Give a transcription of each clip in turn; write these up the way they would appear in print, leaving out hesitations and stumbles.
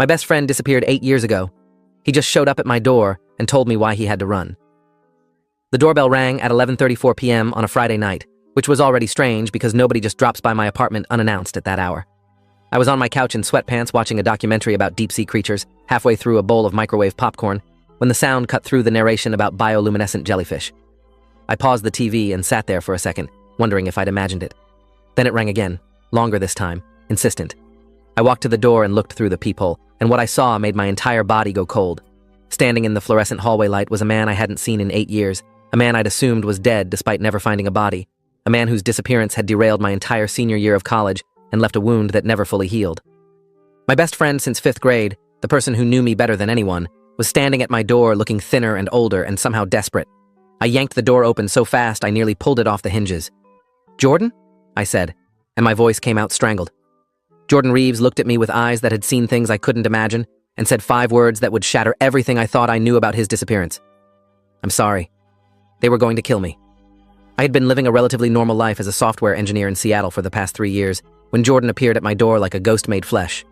My best friend disappeared 8 years ago. He just showed up at my door and told me why he had to run. The doorbell rang at 11:34 p.m. on a Friday night, which was already strange because nobody just drops by my apartment unannounced at that hour. I was on my couch in sweatpants watching a documentary about deep-sea creatures, halfway through a bowl of microwave popcorn, when the sound cut through the narration about bioluminescent jellyfish. I paused the TV and sat there for a second, wondering if I'd imagined it. Then it rang again, longer this time, insistent. I walked to the door and looked through the peephole, and what I saw made my entire body go cold. Standing in the fluorescent hallway light was a man I hadn't seen in 8 years, a man I'd assumed was dead despite never finding a body, a man whose disappearance had derailed my entire senior year of college and left a wound that never fully healed. My best friend since 5th grade, the person who knew me better than anyone, was standing at my door looking thinner and older and somehow desperate. I yanked the door open so fast I nearly pulled it off the hinges. "Jordan?" I said, and my voice came out strangled. Jordan Reeves looked at me with eyes that had seen things I couldn't imagine and said 5 words that would shatter everything I thought I knew about his disappearance. "I'm sorry. They were going to kill me." I had been living a relatively normal life as a software engineer in Seattle for the past 3 years when Jordan appeared at my door like a ghost made flesh.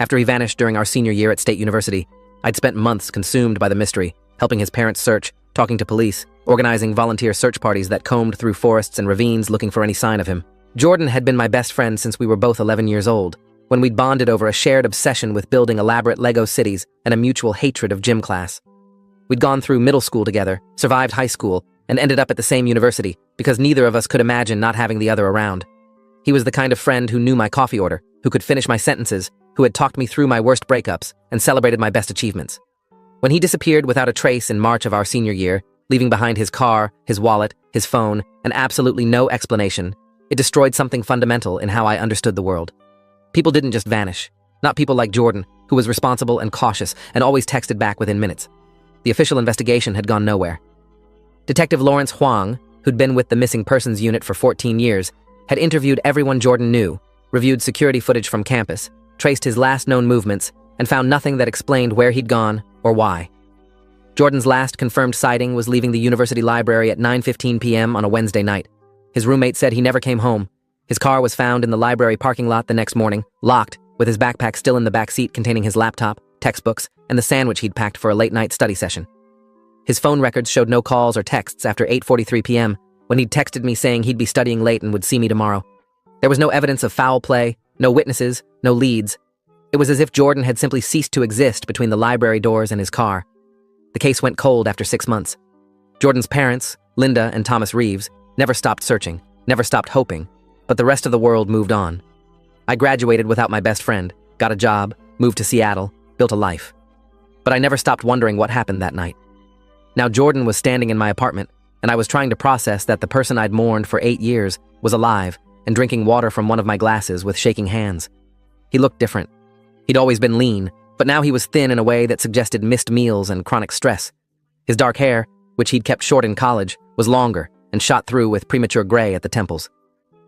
After he vanished during our senior year at State University, I'd spent months consumed by the mystery, helping his parents search, talking to police, organizing volunteer search parties that combed through forests and ravines looking for any sign of him. Jordan had been my best friend since we were both 11 years old, when we'd bonded over a shared obsession with building elaborate Lego cities and a mutual hatred of gym class. We'd gone through middle school together, survived high school, and ended up at the same university because neither of us could imagine not having the other around. He was the kind of friend who knew my coffee order, who could finish my sentences, who had talked me through my worst breakups and celebrated my best achievements. When he disappeared without a trace in March of our senior year, leaving behind his car, his wallet, his phone, and absolutely no explanation, it destroyed something fundamental in how I understood the world. People didn't just vanish. Not people like Jordan, who was responsible and cautious and always texted back within minutes. The official investigation had gone nowhere. Detective Lawrence Huang, who'd been with the Missing Persons Unit for 14 years, had interviewed everyone Jordan knew, reviewed security footage from campus, traced his last known movements, and found nothing that explained where he'd gone or why. Jordan's last confirmed sighting was leaving the university library at 9:15 p.m. on a Wednesday night. His roommate said he never came home. His car was found in the library parking lot the next morning, locked, with his backpack still in the back seat containing his laptop, textbooks, and the sandwich he'd packed for a late-night study session. His phone records showed no calls or texts after 8:43 p.m., when he'd texted me saying he'd be studying late and would see me tomorrow. There was no evidence of foul play, no witnesses, no leads. It was as if Jordan had simply ceased to exist between the library doors and his car. The case went cold after 6 months. Jordan's parents, Linda and Thomas Reeves, never stopped searching, never stopped hoping, but the rest of the world moved on. I graduated without my best friend, got a job, moved to Seattle, built a life. But I never stopped wondering what happened that night. Now Jordan was standing in my apartment, and I was trying to process that the person I'd mourned for 8 years was alive and drinking water from one of my glasses with shaking hands. He looked different. He'd always been lean, but now he was thin in a way that suggested missed meals and chronic stress. His dark hair, which he'd kept short in college, was longer and shot through with premature gray at the temples.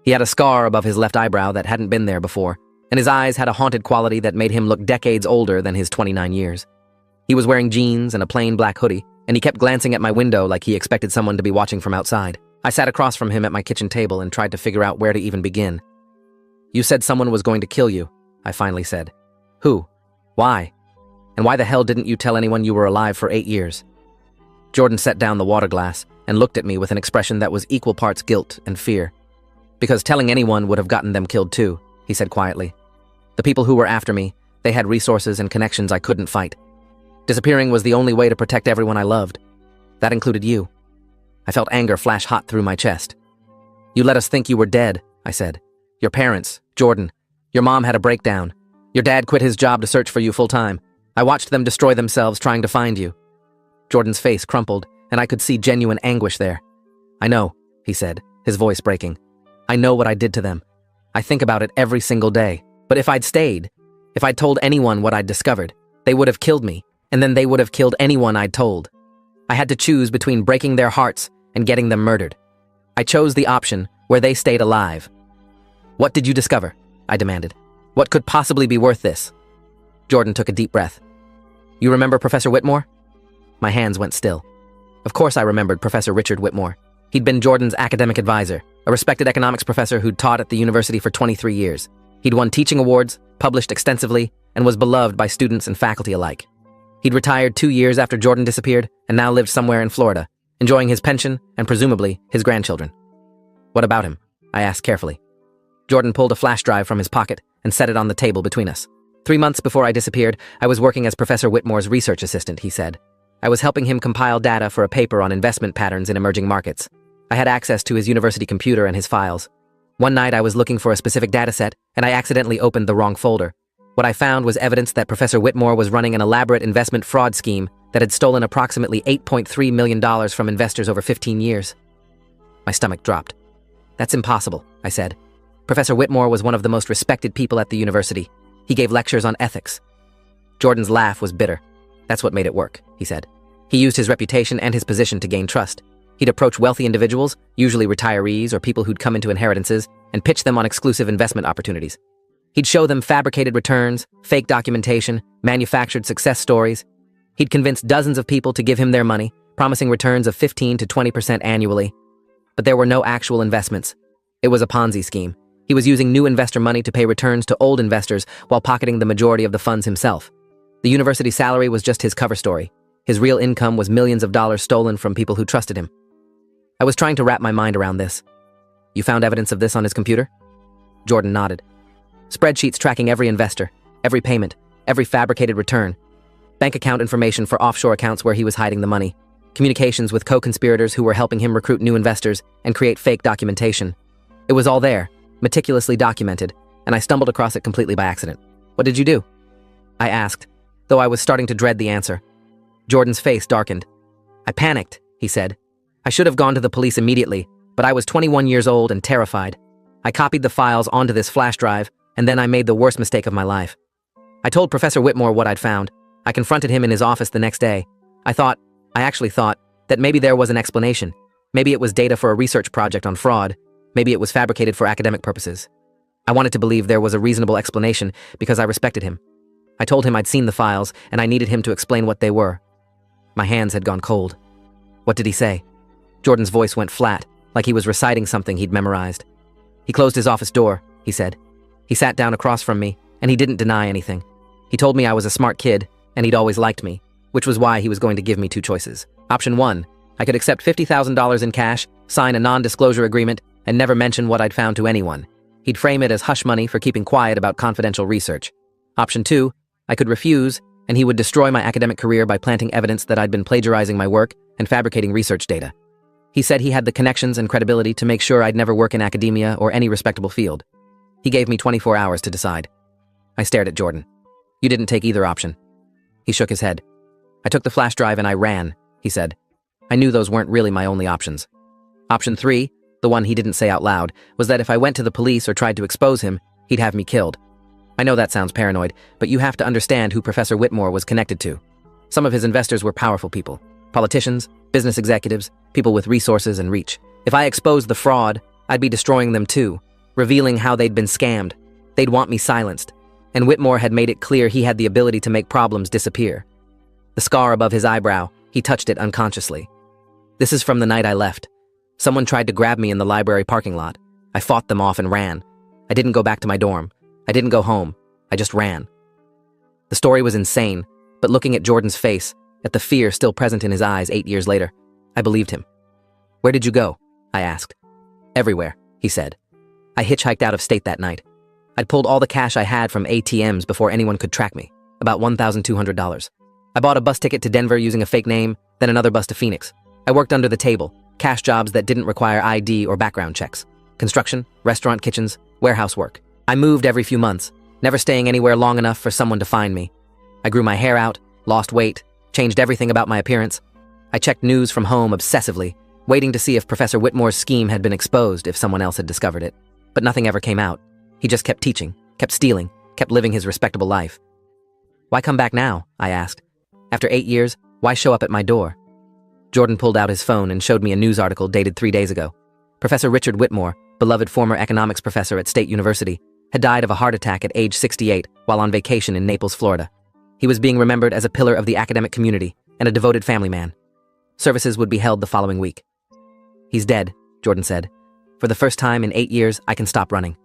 He had a scar above his left eyebrow that hadn't been there before, and his eyes had a haunted quality that made him look decades older than his 29 years. He was wearing jeans and a plain black hoodie, and he kept glancing at my window like he expected someone to be watching from outside. I sat across from him at my kitchen table and tried to figure out where to even begin. "You said someone was going to kill you," I finally said. "Who? Why? And why the hell didn't you tell anyone you were alive for 8 years?" Jordan set down the water glass and looked at me with an expression that was equal parts guilt and fear. "Because telling anyone would have gotten them killed too," he said quietly. "The people who were after me, they had resources and connections I couldn't fight. Disappearing was the only way to protect everyone I loved. That included you." I felt anger flash hot through my chest. "You let us think you were dead," I said. "Your parents, Jordan. Your mom had a breakdown. Your dad quit his job to search for you full-time. I watched them destroy themselves trying to find you." Jordan's face crumpled, and I could see genuine anguish there. "I know," he said, his voice breaking. "I know what I did to them. I think about it every single day. But if I'd stayed, if I'd told anyone what I'd discovered, they would have killed me, and then they would have killed anyone I'd told. I had to choose between breaking their hearts and getting them murdered. I chose the option where they stayed alive." "What did you discover?" I demanded. "What could possibly be worth this?" Jordan took a deep breath. "You remember Professor Whitmore?" My hands went still. Of course I remembered Professor Richard Whitmore. He'd been Jordan's academic advisor, a respected economics professor who'd taught at the university for 23 years. He'd won teaching awards, published extensively, and was beloved by students and faculty alike. He'd retired 2 years after Jordan disappeared and now lived somewhere in Florida, enjoying his pension and presumably his grandchildren. What about him? I asked carefully. Jordan pulled a flash drive from his pocket and set it on the table between us. 3 months before I disappeared, I was working as Professor Whitmore's research assistant, he said. I was helping him compile data for a paper on investment patterns in emerging markets. I had access to his university computer and his files. One night I was looking for a specific dataset, and I accidentally opened the wrong folder. What I found was evidence that Professor Whitmore was running an elaborate investment fraud scheme that had stolen approximately $8.3 million from investors over 15 years. My stomach dropped. That's impossible, I said. Professor Whitmore was one of the most respected people at the university. He gave lectures on ethics. Jordan's laugh was bitter. That's what made it work, he said. He used his reputation and his position to gain trust. He'd approach wealthy individuals, usually retirees or people who'd come into inheritances, and pitch them on exclusive investment opportunities. He'd show them fabricated returns, fake documentation, manufactured success stories. He'd convince dozens of people to give him their money, promising returns of 15 to 20% annually. But there were no actual investments. It was a Ponzi scheme. He was using new investor money to pay returns to old investors while pocketing the majority of the funds himself. The university salary was just his cover story. His real income was millions of dollars stolen from people who trusted him. I was trying to wrap my mind around this. You found evidence of this on his computer? Jordan nodded. Spreadsheets tracking every investor, every payment, every fabricated return. Bank account information for offshore accounts where he was hiding the money. Communications with co-conspirators who were helping him recruit new investors and create fake documentation. It was all there, meticulously documented, and I stumbled across it completely by accident. What did you do? I asked, though I was starting to dread the answer. Jordan's face darkened. I panicked, he said. I should have gone to the police immediately, but I was 21 years old and terrified. I copied the files onto this flash drive, and then I made the worst mistake of my life. I told Professor Whitmore what I'd found. I confronted him in his office the next day. I actually thought, that maybe there was an explanation. Maybe it was data for a research project on fraud. Maybe it was fabricated for academic purposes. I wanted to believe there was a reasonable explanation because I respected him. I told him I'd seen the files, and I needed him to explain what they were. My hands had gone cold. What did he say? Jordan's voice went flat, like he was reciting something he'd memorized. He closed his office door, he said. He sat down across from me, and he didn't deny anything. He told me I was a smart kid, and he'd always liked me, which was why he was going to give me 2 choices. Option 1, I could accept $50,000 in cash, sign a non-disclosure agreement, and never mention what I'd found to anyone. He'd frame it as hush money for keeping quiet about confidential research. Option 2, I could refuse, and he would destroy my academic career by planting evidence that I'd been plagiarizing my work and fabricating research data. He said he had the connections and credibility to make sure I'd never work in academia or any respectable field. He gave me 24 hours to decide. I stared at Jordan. You didn't take either option. He shook his head. I took the flash drive and I ran, he said. I knew those weren't really my only options. Option 3, the one he didn't say out loud, was that if I went to the police or tried to expose him, he'd have me killed. I know that sounds paranoid, but you have to understand who Professor Whitmore was connected to. Some of his investors were powerful people. Politicians, business executives, people with resources and reach. If I exposed the fraud, I'd be destroying them too, revealing how they'd been scammed. They'd want me silenced. And Whitmore had made it clear he had the ability to make problems disappear. The scar above his eyebrow, he touched it unconsciously. This is from the night I left. Someone tried to grab me in the library parking lot. I fought them off and ran. I didn't go back to my dorm. I didn't go home. I just ran. The story was insane, but looking at Jordan's face, at the fear still present in his eyes 8 years later, I believed him. Where did you go? I asked. Everywhere, he said. I hitchhiked out of state that night. I'd pulled all the cash I had from ATMs before anyone could track me, about $1,200. I bought a bus ticket to Denver using a fake name, then another bus to Phoenix. I worked under the table, cash jobs that didn't require ID or background checks. Construction, restaurant kitchens, warehouse work. I moved every few months, never staying anywhere long enough for someone to find me. I grew my hair out, lost weight, changed everything about my appearance. I checked news from home obsessively, waiting to see if Professor Whitmore's scheme had been exposed if someone else had discovered it. But nothing ever came out. He just kept teaching, kept stealing, kept living his respectable life. Why come back now? I asked. After 8 years, why show up at my door? Jordan pulled out his phone and showed me a news article dated 3 days ago. Professor Richard Whitmore, beloved former economics professor at State University, had died of a heart attack at age 68 while on vacation in Naples, Florida. He was being remembered as a pillar of the academic community and a devoted family man. Services would be held the following week. He's dead, Jordan said. For the first time in 8 years, I can stop running.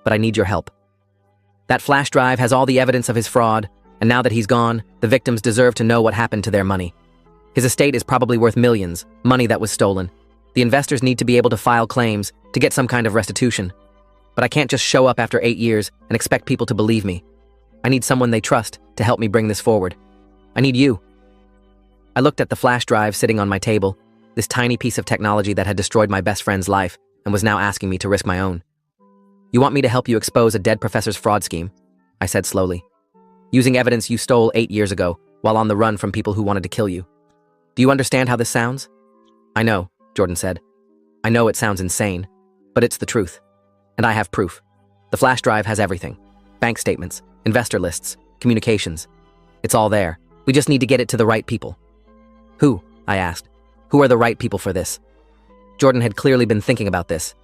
But I need your help. That flash drive has all the evidence of his fraud, and now that he's gone, the victims deserve to know what happened to their money. His estate is probably worth millions, money that was stolen. The investors need to be able to file claims to get some kind of restitution. But I can't just show up after 8 years and expect people to believe me. I need someone they trust to help me bring this forward. I need you. I looked at the flash drive sitting on my table, this tiny piece of technology that had destroyed my best friend's life and was now asking me to risk my own. You want me to help you expose a dead professor's fraud scheme? I said slowly. Using evidence you stole 8 years ago while on the run from people who wanted to kill you. Do you understand how this sounds? I know, Jordan said. I know it sounds insane, but it's the truth. And I have proof. The flash drive has everything. Bank statements, investor lists, communications. It's all there. We just need to get it to the right people. Who? I asked. Who are the right people for this? Jordan had clearly been thinking about this.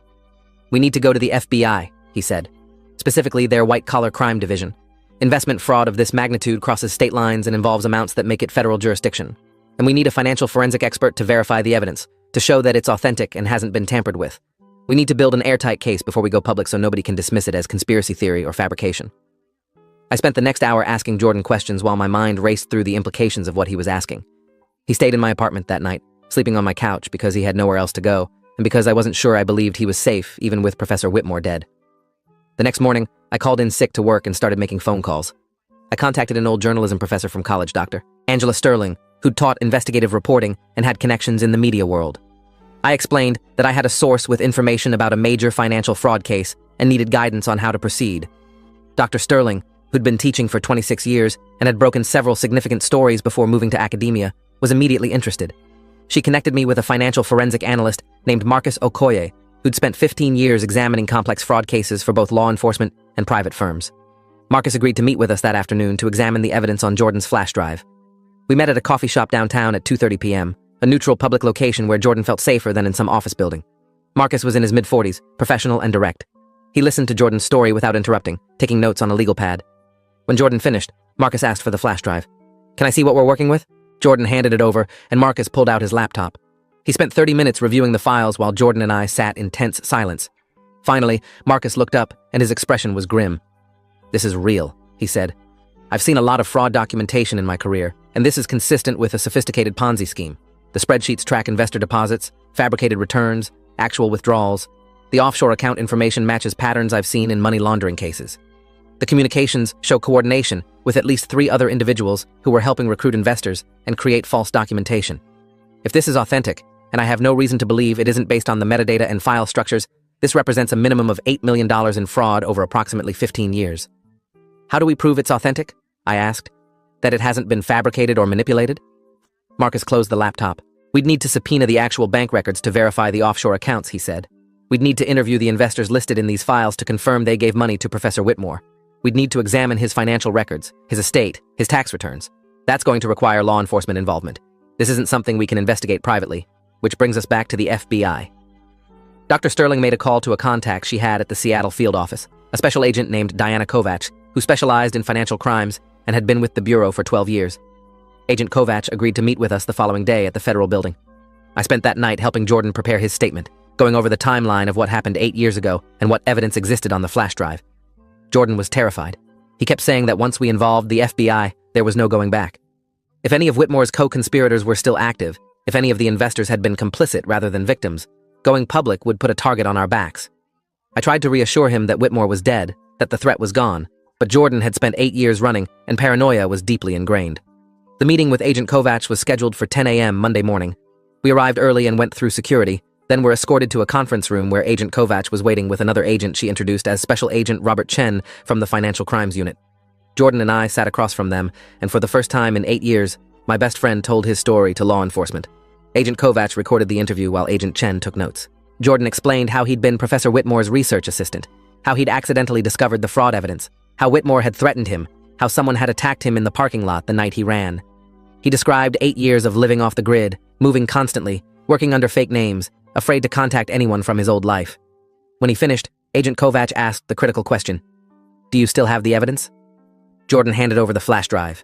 We need to go to the FBI, he said. Specifically, their white-collar crime division. Investment fraud of this magnitude crosses state lines and involves amounts that make it federal jurisdiction. And we need a financial forensic expert to verify the evidence, to show that it's authentic and hasn't been tampered with. We need to build an airtight case before we go public so nobody can dismiss it as conspiracy theory or fabrication. I spent the next hour asking Jordan questions while my mind raced through the implications of what he was asking. He stayed in my apartment that night, sleeping on my couch because he had nowhere else to go, and because I wasn't sure I believed he was safe even with Professor Whitmore dead. The next morning, I called in sick to work and started making phone calls. I contacted an old journalism professor from college, Dr. Angela Sterling, who'd taught investigative reporting and had connections in the media world. I explained that I had a source with information about a major financial fraud case and needed guidance on how to proceed. Dr. Sterling, who'd been teaching for 26 years and had broken several significant stories before moving to academia, was immediately interested. She connected me with a financial forensic analyst named Marcus Okoye, who'd spent 15 years examining complex fraud cases for both law enforcement and private firms. Marcus agreed to meet with us that afternoon to examine the evidence on Jordan's flash drive. We met at a coffee shop downtown at 2:30 p.m., a neutral public location where Jordan felt safer than in some office building. Marcus was in his mid-40s, professional and direct. He listened to Jordan's story without interrupting, taking notes on a legal pad. When Jordan finished, Marcus asked for the flash drive. "Can I see what we're working with?" Jordan handed it over, and Marcus pulled out his laptop. He spent 30 minutes reviewing the files while Jordan and I sat in tense silence. Finally, Marcus looked up, and his expression was grim. "This is real," he said. "I've seen a lot of fraud documentation in my career, and this is consistent with a sophisticated Ponzi scheme. The spreadsheets track investor deposits, fabricated returns, actual withdrawals. The offshore account information matches patterns I've seen in money laundering cases. The communications show coordination with at least 3 other individuals who were helping recruit investors and create false documentation. If this is authentic, and I have no reason to believe it isn't based on the metadata and file structures, this represents a minimum of $8 million in fraud over approximately 15 years. How do we prove it's authentic? I asked. That it hasn't been fabricated or manipulated? Marcus closed the laptop. We'd need to subpoena the actual bank records to verify the offshore accounts, he said. We'd need to interview the investors listed in these files to confirm they gave money to Professor Whitmore. We'd need to examine his financial records, his estate, his tax returns. That's going to require law enforcement involvement. This isn't something we can investigate privately, which brings us back to the FBI. Dr. Sterling made a call to a contact she had at the Seattle field office, a special agent named Diana Kovacs, who specialized in financial crimes and had been with the Bureau for 12 years. Agent Kovacs agreed to meet with us the following day at the federal building. I spent that night helping Jordan prepare his statement, going over the timeline of what happened 8 years ago and what evidence existed on the flash drive. Jordan was terrified. He kept saying that once we involved the FBI, there was no going back. If any of Whitmore's co-conspirators were still active, if any of the investors had been complicit rather than victims, going public would put a target on our backs. I tried to reassure him that Whitmore was dead, that the threat was gone, but Jordan had spent 8 years running, and paranoia was deeply ingrained. The meeting with Agent Kovacs was scheduled for 10 a.m. Monday morning. We arrived early and went through security, then were escorted to a conference room where Agent Kovacs was waiting with another agent she introduced as Special Agent Robert Chen from the Financial Crimes Unit. Jordan and I sat across from them, and for the first time in 8 years, my best friend told his story to law enforcement. Agent Kovacs recorded the interview while Agent Chen took notes. Jordan explained how he'd been Professor Whitmore's research assistant, how he'd accidentally discovered the fraud evidence, how Whitmore had threatened him, how someone had attacked him in the parking lot the night he ran. He described 8 years of living off the grid, moving constantly, working under fake names, afraid to contact anyone from his old life. When he finished, Agent Kovacs asked the critical question, "Do you still have the evidence?" Jordan handed over the flash drive.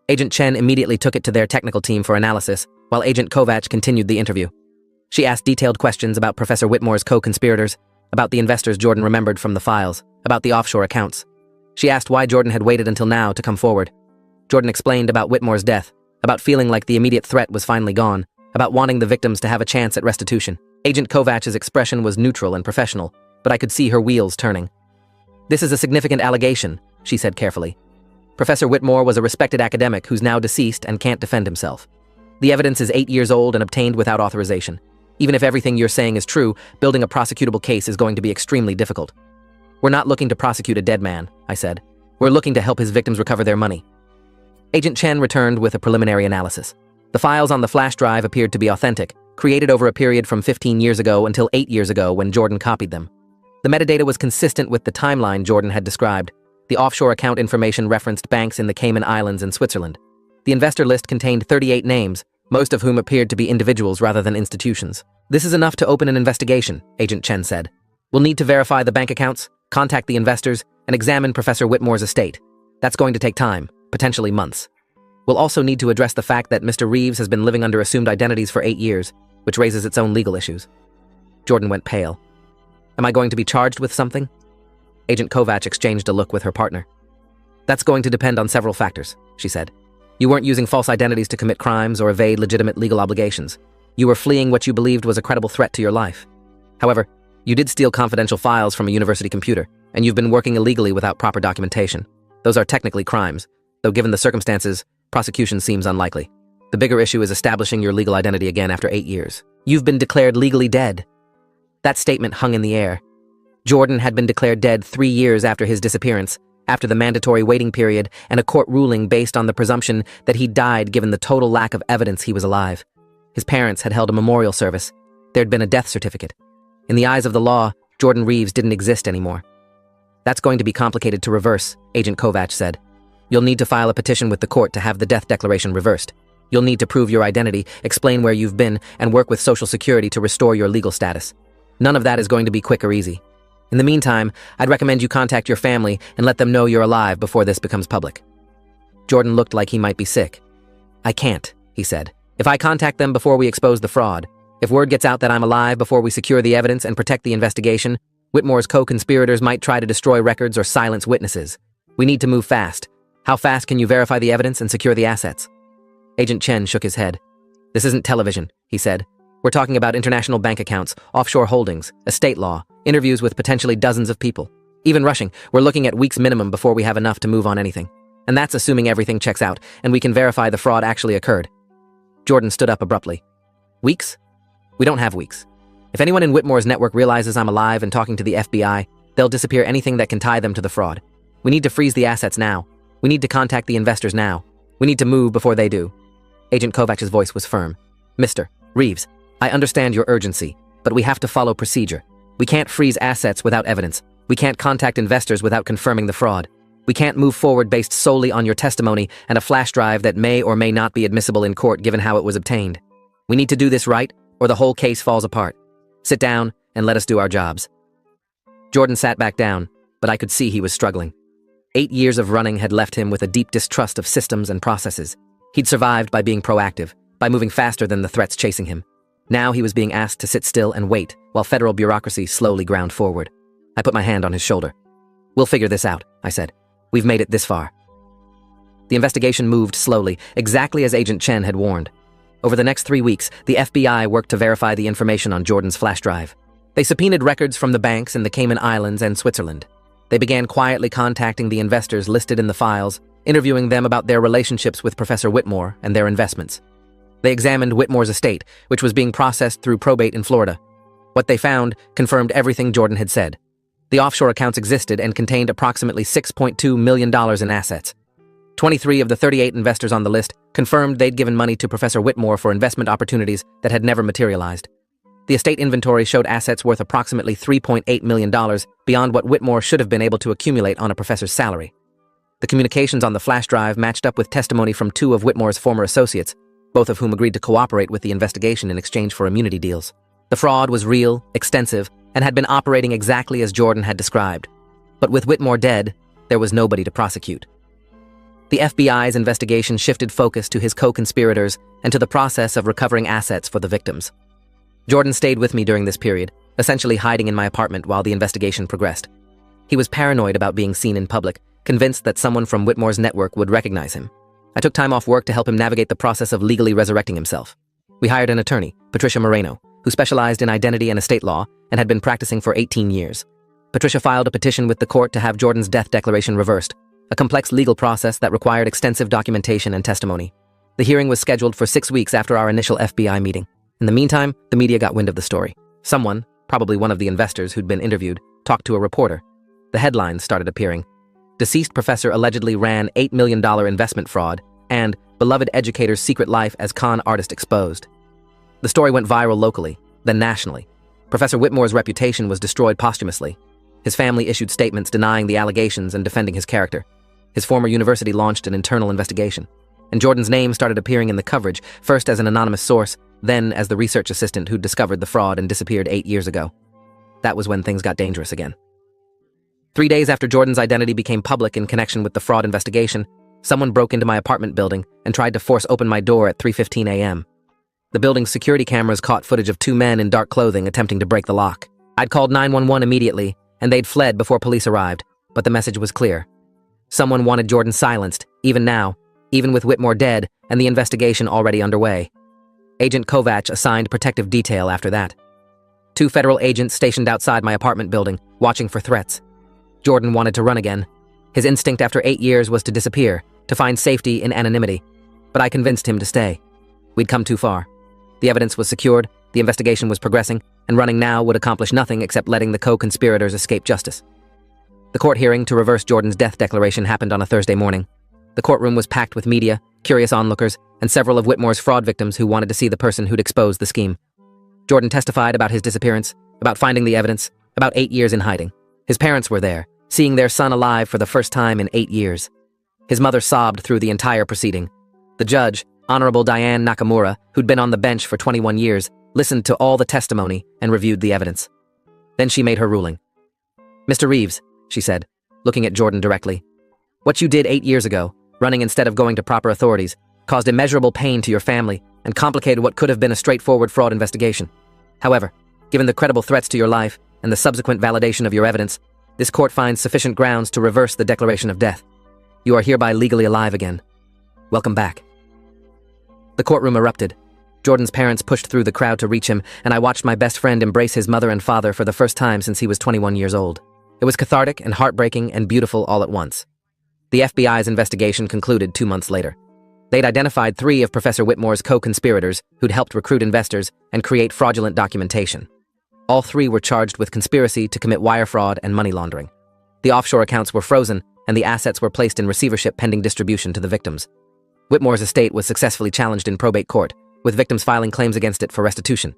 Agent Chen immediately took it to their technical team for analysis, while Agent Kovacs continued the interview. She asked detailed questions about Professor Whitmore's co-conspirators, about the investors Jordan remembered from the files, about the offshore accounts. She asked why Jordan had waited until now to come forward. Jordan explained about Whitmore's death, about feeling like the immediate threat was finally gone, about wanting the victims to have a chance at restitution. Agent Kovach's expression was neutral and professional, but I could see her wheels turning. "This is a significant allegation," she said carefully. "Professor Whitmore was a respected academic who's now deceased and can't defend himself. The evidence is 8 years old and obtained without authorization. Even if everything you're saying is true, building a prosecutable case is going to be extremely difficult." "We're not looking to prosecute a dead man," I said. "We're looking to help his victims recover their money." Agent Chen returned with a preliminary analysis. The files on the flash drive appeared to be authentic, created over a period from 15 years ago until 8 years ago when Jordan copied them. The metadata was consistent with the timeline Jordan had described. The offshore account information referenced banks in the Cayman Islands and Switzerland. The investor list contained 38 names, most of whom appeared to be individuals rather than institutions. "This is enough to open an investigation," Agent Chen said. "We'll need to verify the bank accounts, contact the investors, and examine Professor Whitmore's estate. That's going to take time, potentially months. We'll also need to address the fact that Mr. Reeves has been living under assumed identities for 8 years, which raises its own legal issues." Jordan went pale. "Am I going to be charged with something?" Agent Kovach exchanged a look with her partner. "That's going to depend on several factors," she said. "You weren't using false identities to commit crimes or evade legitimate legal obligations. You were fleeing what you believed was a credible threat to your life. However, you did steal confidential files from a university computer, and you've been working illegally without proper documentation. Those are technically crimes, though given the circumstances, prosecution seems unlikely. The bigger issue is establishing your legal identity again after 8 years. You've been declared legally dead." That statement hung in the air. Jordan had been declared dead 3 years after his disappearance, after the mandatory waiting period and a court ruling based on the presumption that he died given the total lack of evidence he was alive. His parents had held a memorial service. There had been a death certificate. In the eyes of the law, Jordan Reeves didn't exist anymore. "That's going to be complicated to reverse," Agent Kovach said. "You'll need to file a petition with the court to have the death declaration reversed. You'll need to prove your identity, explain where you've been, and work with Social Security to restore your legal status. None of that is going to be quick or easy. In the meantime, I'd recommend you contact your family and let them know you're alive before this becomes public." Jordan looked like he might be sick. "I can't," he said. "If I contact them before we expose the fraud, if word gets out that I'm alive before we secure the evidence and protect the investigation, Whitmore's co-conspirators might try to destroy records or silence witnesses. We need to move fast. How fast can you verify the evidence and secure the assets?" Agent Chen shook his head. "This isn't television," he said. "We're talking about international bank accounts, offshore holdings, estate law, interviews with potentially dozens of people. Even rushing, we're looking at weeks minimum before we have enough to move on anything. And that's assuming everything checks out and we can verify the fraud actually occurred." Jordan stood up abruptly. "Weeks? We don't have weeks. If anyone in Whitmore's network realizes I'm alive and talking to the FBI, they'll disappear anything that can tie them to the fraud. We need to freeze the assets now. We need to contact the investors now. We need to move before they do." Agent Kovach's voice was firm. "Mr. Reeves, I understand your urgency, but we have to follow procedure. We can't freeze assets without evidence. We can't contact investors without confirming the fraud. We can't move forward based solely on your testimony and a flash drive that may or may not be admissible in court given how it was obtained. We need to do this right, or the whole case falls apart. Sit down and let us do our jobs." Jordan sat back down, but I could see he was struggling. 8 years of running had left him with a deep distrust of systems and processes. He'd survived by being proactive, by moving faster than the threats chasing him. Now he was being asked to sit still and wait while federal bureaucracy slowly ground forward. I put my hand on his shoulder. "We'll figure this out," I said. "We've made it this far." The investigation moved slowly, exactly as Agent Chen had warned. Over the next 3 weeks, the FBI worked to verify the information on Jordan's flash drive. They subpoenaed records from the banks in the Cayman Islands and Switzerland. They began quietly contacting the investors listed in the files, interviewing them about their relationships with Professor Whitmore and their investments. They examined Whitmore's estate, which was being processed through probate in Florida. What they found confirmed everything Jordan had said. The offshore accounts existed and contained approximately $6.2 million in assets. 23 of the 38 investors on the list confirmed they'd given money to Professor Whitmore for investment opportunities that had never materialized. The estate inventory showed assets worth approximately $3.8 million beyond what Whitmore should have been able to accumulate on a professor's salary. The communications on the flash drive matched up with testimony from 2 of Whitmore's former associates, both of whom agreed to cooperate with the investigation in exchange for immunity deals. The fraud was real, extensive, and had been operating exactly as Jordan had described. But with Whitmore dead, there was nobody to prosecute. The FBI's investigation shifted focus to his co-conspirators and to the process of recovering assets for the victims. Jordan stayed with me during this period, essentially hiding in my apartment while the investigation progressed. He was paranoid about being seen in public, convinced that someone from Whitmore's network would recognize him. I took time off work to help him navigate the process of legally resurrecting himself. We hired an attorney, Patricia Moreno, who specialized in identity and estate law and had been practicing for 18 years. Patricia filed a petition with the court to have Jordan's death declaration reversed, a complex legal process that required extensive documentation and testimony. The hearing was scheduled for 6 weeks after our initial FBI meeting. In the meantime, the media got wind of the story. Someone, probably one of the investors who'd been interviewed, talked to a reporter. The headlines started appearing. Deceased professor allegedly ran $8 million investment fraud, and beloved educator's secret life as con artist exposed. The story went viral locally, then nationally. Professor Whitmore's reputation was destroyed posthumously. His family issued statements denying the allegations and defending his character. His former university launched an internal investigation. And Jordan's name started appearing in the coverage, first as an anonymous source, then as the research assistant who'd discovered the fraud and disappeared 8 years ago. That was when things got dangerous again. 3 days after Jordan's identity became public in connection with the fraud investigation, someone broke into my apartment building and tried to force open my door at 3:15 a.m. The building's security cameras caught footage of 2 men in dark clothing attempting to break the lock. I'd called 911 immediately, and they'd fled before police arrived, but the message was clear. Someone wanted Jordan silenced, even now, even with Whitmore dead and the investigation already underway. Agent Kovach assigned protective detail after that. 2 federal agents stationed outside my apartment building, watching for threats. Jordan wanted to run again. His instinct after 8 years was to disappear, to find safety in anonymity. But I convinced him to stay. We'd come too far. The evidence was secured, the investigation was progressing, and running now would accomplish nothing except letting the co-conspirators escape justice. The court hearing to reverse Jordan's death declaration happened on a Thursday morning. The courtroom was packed with media, curious onlookers, and several of Whitmore's fraud victims who wanted to see the person who'd exposed the scheme. Jordan testified about his disappearance, about finding the evidence, about 8 years in hiding. His parents were there, seeing their son alive for the first time in 8 years. His mother sobbed through the entire proceeding. The judge, Honorable Diane Nakamura, who'd been on the bench for 21 years, listened to all the testimony and reviewed the evidence. Then she made her ruling. "Mr. Reeves," she said, looking at Jordan directly, "what you did 8 years ago, running instead of going to proper authorities, caused immeasurable pain to your family and complicated what could have been a straightforward fraud investigation. However, given the credible threats to your life and the subsequent validation of your evidence, this court finds sufficient grounds to reverse the declaration of death. You are hereby legally alive again. Welcome back." The courtroom erupted. Jordan's parents pushed through the crowd to reach him, and I watched my best friend embrace his mother and father for the first time since he was 21 years old. It was cathartic and heartbreaking and beautiful all at once. The FBI's investigation concluded 2 months later. They'd identified 3 of Professor Whitmore's co-conspirators who'd helped recruit investors and create fraudulent documentation. All 3 were charged with conspiracy to commit wire fraud and money laundering. The offshore accounts were frozen, and the assets were placed in receivership pending distribution to the victims. Whitmore's estate was successfully challenged in probate court, with victims filing claims against it for restitution.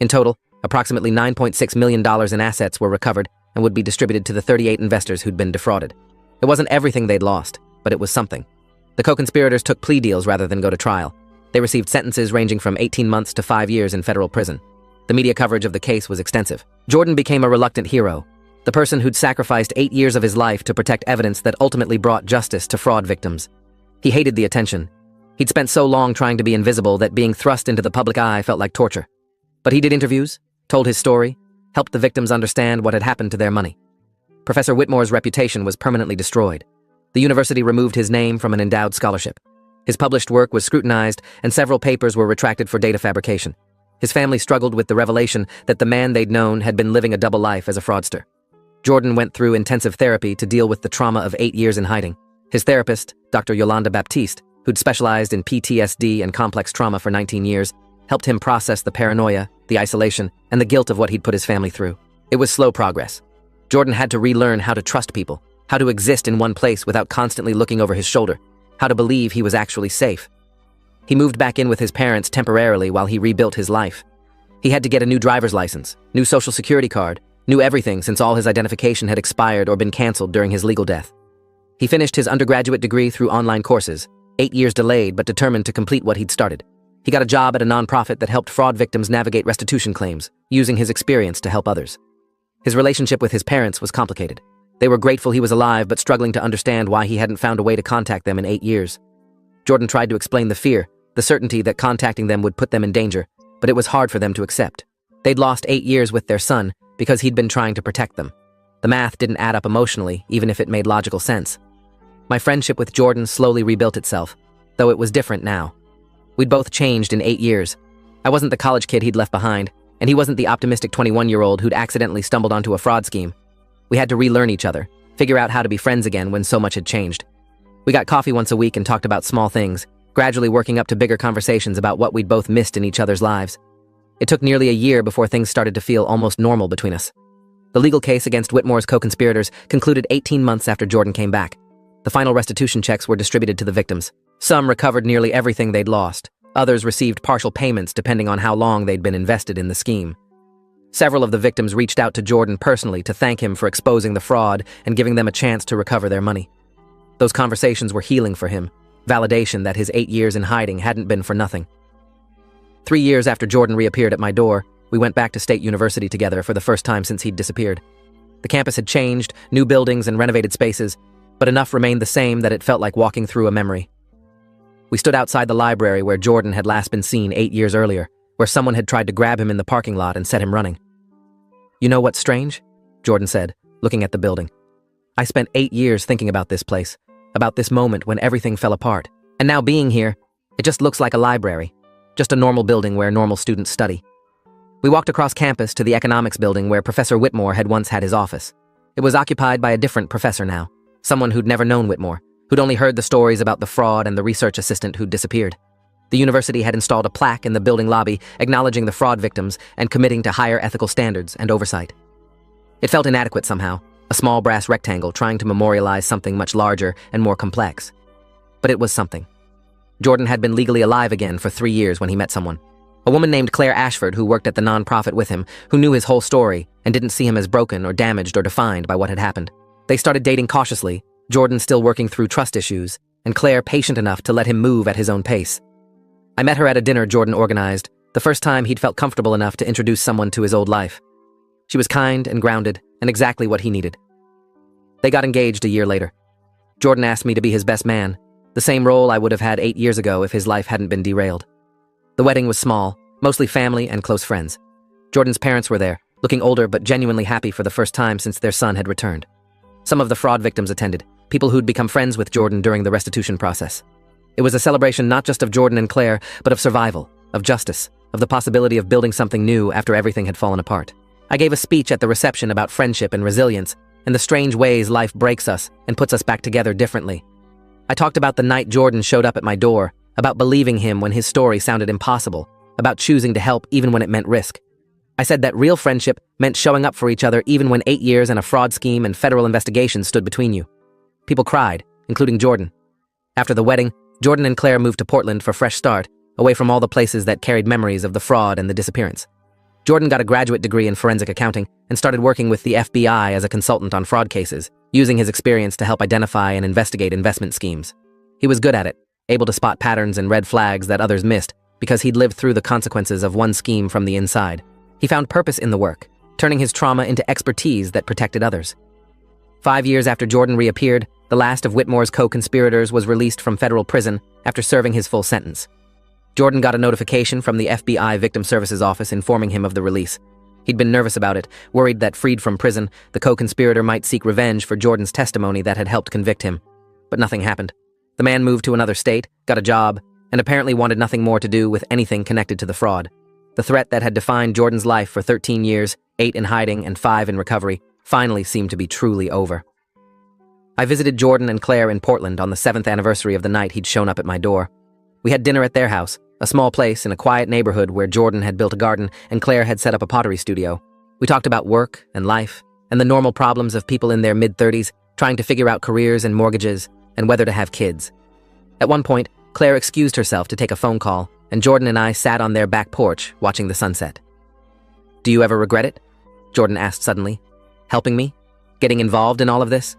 In total, approximately $9.6 million in assets were recovered and would be distributed to the 38 investors who'd been defrauded. It wasn't everything they'd lost, but it was something. The co-conspirators took plea deals rather than go to trial. They received sentences ranging from 18 months to 5 years in federal prison. The media coverage of the case was extensive. Jordan became a reluctant hero, the person who'd sacrificed 8 years of his life to protect evidence that ultimately brought justice to fraud victims. He hated the attention. He'd spent so long trying to be invisible that being thrust into the public eye felt like torture. But he did interviews, told his story, helped the victims understand what had happened to their money. Professor Whitmore's reputation was permanently destroyed. The university removed his name from an endowed scholarship. His published work was scrutinized, and several papers were retracted for data fabrication. His family struggled with the revelation that the man they'd known had been living a double life as a fraudster. Jordan went through intensive therapy to deal with the trauma of 8 years in hiding. His therapist, Dr. Yolanda Baptiste, who'd specialized in PTSD and complex trauma for 19 years, helped him process the paranoia, the isolation, and the guilt of what he'd put his family through. It was slow progress. Jordan had to relearn how to trust people, how to exist in one place without constantly looking over his shoulder, how to believe he was actually safe. He moved back in with his parents temporarily while he rebuilt his life. He had to get a new driver's license, new social security card, new everything since all his identification had expired or been canceled during his legal death. He finished his undergraduate degree through online courses, 8 years delayed but determined to complete what he'd started. He got a job at a nonprofit that helped fraud victims navigate restitution claims, using his experience to help others. His relationship with his parents was complicated. They were grateful he was alive but struggling to understand why he hadn't found a way to contact them in 8 years. Jordan tried to explain the fear, the certainty that contacting them would put them in danger, but it was hard for them to accept. They'd lost 8 years with their son because he'd been trying to protect them. The math didn't add up emotionally, even if it made logical sense. My friendship with Jordan slowly rebuilt itself, though it was different now. We'd both changed in 8 years. I wasn't the college kid he'd left behind, and he wasn't the optimistic 21-year-old who'd accidentally stumbled onto a fraud scheme. We had to relearn each other, figure out how to be friends again when so much had changed. We got coffee once a week and talked about small things, gradually working up to bigger conversations about what we'd both missed in each other's lives. It took nearly a year before things started to feel almost normal between us. The legal case against Whitmore's co-conspirators concluded 18 months after Jordan came back. The final restitution checks were distributed to the victims. Some recovered nearly everything they'd lost. Others received partial payments depending on how long they'd been invested in the scheme. Several of the victims reached out to Jordan personally to thank him for exposing the fraud and giving them a chance to recover their money. Those conversations were healing for him, validation that his 8 years in hiding hadn't been for nothing. 3 years after Jordan reappeared at my door, we went back to State University together for the first time since he'd disappeared. The campus had changed, new buildings and renovated spaces, but enough remained the same that it felt like walking through a memory. We stood outside the library where Jordan had last been seen 8 years earlier, where someone had tried to grab him in the parking lot and set him running. "You know what's strange?" Jordan said, looking at the building. "I spent 8 years thinking about this place, about this moment when everything fell apart. And now being here, it just looks like a library, just a normal building where normal students study." We walked across campus to the economics building where Professor Whitmore had once had his office. It was occupied by a different professor now, someone who'd never known Whitmore, who'd only heard the stories about the fraud and the research assistant who'd disappeared. The university had installed a plaque in the building lobby acknowledging the fraud victims and committing to higher ethical standards and oversight. It felt inadequate somehow, a small brass rectangle trying to memorialize something much larger and more complex. But it was something. Jordan had been legally alive again for 3 years when he met someone. A woman named Claire Ashford who worked at the nonprofit with him, who knew his whole story and didn't see him as broken or damaged or defined by what had happened. They started dating cautiously, Jordan still working through trust issues, and Claire patient enough to let him move at his own pace. I met her at a dinner Jordan organized, the first time he'd felt comfortable enough to introduce someone to his old life. She was kind and grounded, and exactly what he needed. They got engaged a year later. Jordan asked me to be his best man, the same role I would have had 8 years ago if his life hadn't been derailed. The wedding was small, mostly family and close friends. Jordan's parents were there, looking older but genuinely happy for the first time since their son had returned. Some of the fraud victims attended, people who'd become friends with Jordan during the restitution process. It was a celebration not just of Jordan and Claire, but of survival, of justice, of the possibility of building something new after everything had fallen apart. I gave a speech at the reception about friendship and resilience, and the strange ways life breaks us and puts us back together differently. I talked about the night Jordan showed up at my door, about believing him when his story sounded impossible, about choosing to help even when it meant risk. I said that real friendship meant showing up for each other even when 8 years and a fraud scheme and federal investigation stood between you. People cried, including Jordan. After the wedding, Jordan and Claire moved to Portland for a fresh start, away from all the places that carried memories of the fraud and the disappearance. Jordan got a graduate degree in forensic accounting and started working with the FBI as a consultant on fraud cases, using his experience to help identify and investigate investment schemes. He was good at it, able to spot patterns and red flags that others missed because he'd lived through the consequences of one scheme from the inside. He found purpose in the work, turning his trauma into expertise that protected others. 5 years after Jordan reappeared, the last of Whitmore's co-conspirators was released from federal prison after serving his full sentence. Jordan got a notification from the FBI Victim Services Office informing him of the release. He'd been nervous about it, worried that freed from prison, the co-conspirator might seek revenge for Jordan's testimony that had helped convict him. But nothing happened. The man moved to another state, got a job, and apparently wanted nothing more to do with anything connected to the fraud. The threat that had defined Jordan's life for 13 years, 8 in hiding and 5 in recovery, finally seemed to be truly over. I visited Jordan and Claire in Portland on the 7th anniversary of the night he'd shown up at my door. We had dinner at their house, a small place in a quiet neighborhood where Jordan had built a garden and Claire had set up a pottery studio. We talked about work and life and the normal problems of people in their mid-30s trying to figure out careers and mortgages and whether to have kids. At one point, Claire excused herself to take a phone call, and Jordan and I sat on their back porch watching the sunset. "Do you ever regret it?" Jordan asked suddenly. "Helping me? Getting involved in all of this?"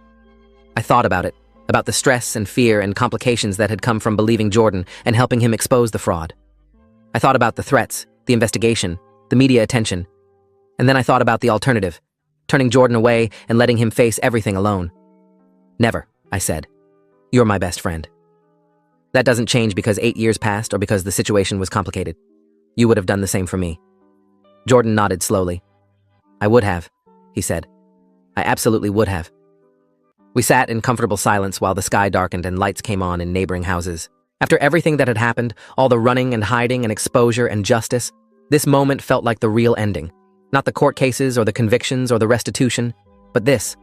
I thought about it, about the stress and fear and complications that had come from believing Jordan and helping him expose the fraud. I thought about the threats, the investigation, the media attention, and then I thought about the alternative, turning Jordan away and letting him face everything alone. "Never," I said. "You're my best friend." That doesn't change because 8 years passed or because the situation was complicated. You would have done the same for me. Jordan nodded slowly. "I would have," he said. "I absolutely would have." We sat in comfortable silence while the sky darkened and lights came on in neighboring houses. After everything that had happened, all the running and hiding and exposure and justice, this moment felt like the real ending. Not the court cases or the convictions or the restitution, but this.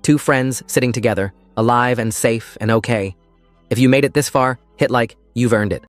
2 friends sitting together, alive and safe and okay. If you made it this far, hit like, you've earned it.